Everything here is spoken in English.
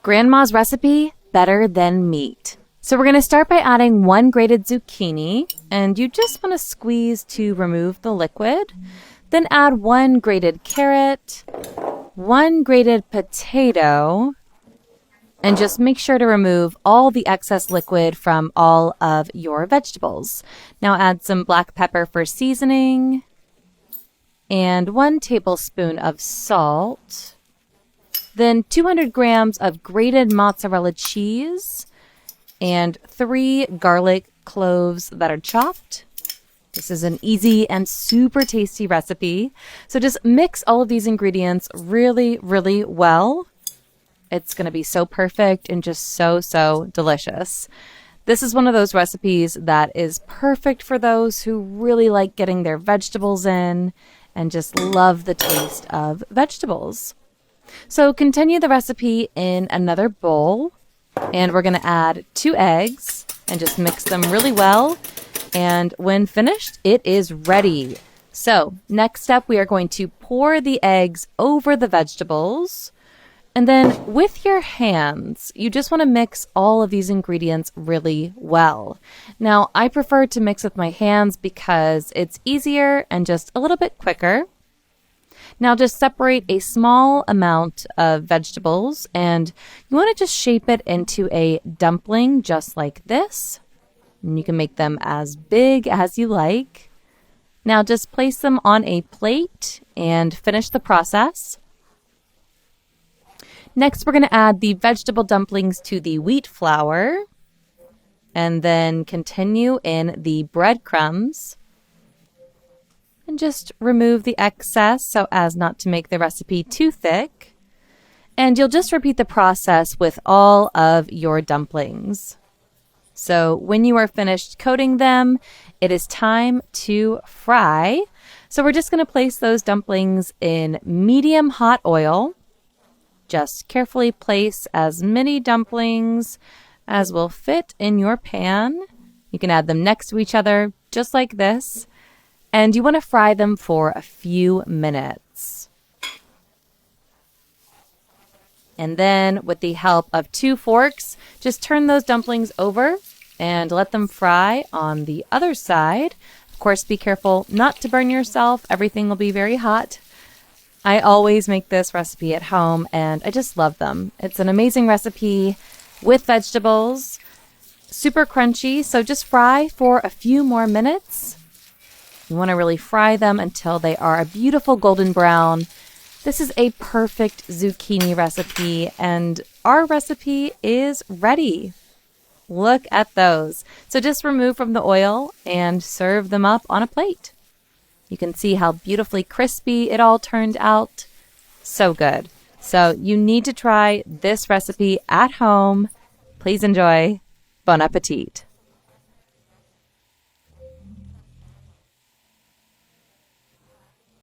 Grandma's recipe, better than meat. So we're going to start by adding 1 grated zucchini, and you just want to squeeze to remove the liquid. Then add 1 grated carrot, 1 grated potato, and just make sure to remove all the excess liquid from all of your vegetables. Now add some black pepper for seasoning, and 1 tablespoon of salt. Then 200 grams of grated mozzarella cheese and 3 garlic cloves that are chopped. This is an easy and super tasty recipe. So just mix all of these ingredients really, really well. It's going to be so perfect and just so delicious. This is one of those recipes that is perfect for those who really like getting their vegetables in and just love the taste of vegetables. So continue the recipe in another bowl, and we're going to add 2 eggs and just mix them really well. And when finished, it is ready. So next step, we are going to pour the eggs over the vegetables. And then with your hands, you just want to mix all of these ingredients really well. Now, I prefer to mix with my hands because it's easier and just a little bit quicker. Now just separate a small amount of vegetables, and you want to just shape it into a dumpling just like this. And you can make them as big as you like. Now just place them on a plate and finish the process. Next, we're going to add the vegetable dumplings to the wheat flour, and then continue in the breadcrumbs. And just remove the excess so as not to make the recipe too thick. And you'll just repeat the process with all of your dumplings. So when you are finished coating them, it is time to fry. So we're just going to place those dumplings in medium hot oil. Just carefully place as many dumplings as will fit in your pan. You can add them next to each other, just like this. And you want to fry them for a few minutes. And then with the help of 2 forks, just turn those dumplings over and let them fry on the other side. Of course, be careful not to burn yourself. Everything will be very hot. I always make this recipe at home, and I just love them. It's an amazing recipe with vegetables, super crunchy. So just fry for a few more minutes. You want to really fry them until they are a beautiful golden brown. This is a perfect zucchini recipe, and our recipe is ready. Look at those. So just remove from the oil and serve them up on a plate. You can see how beautifully crispy it all turned out. So good. So you need to try this recipe at home. Please enjoy. Bon appetit.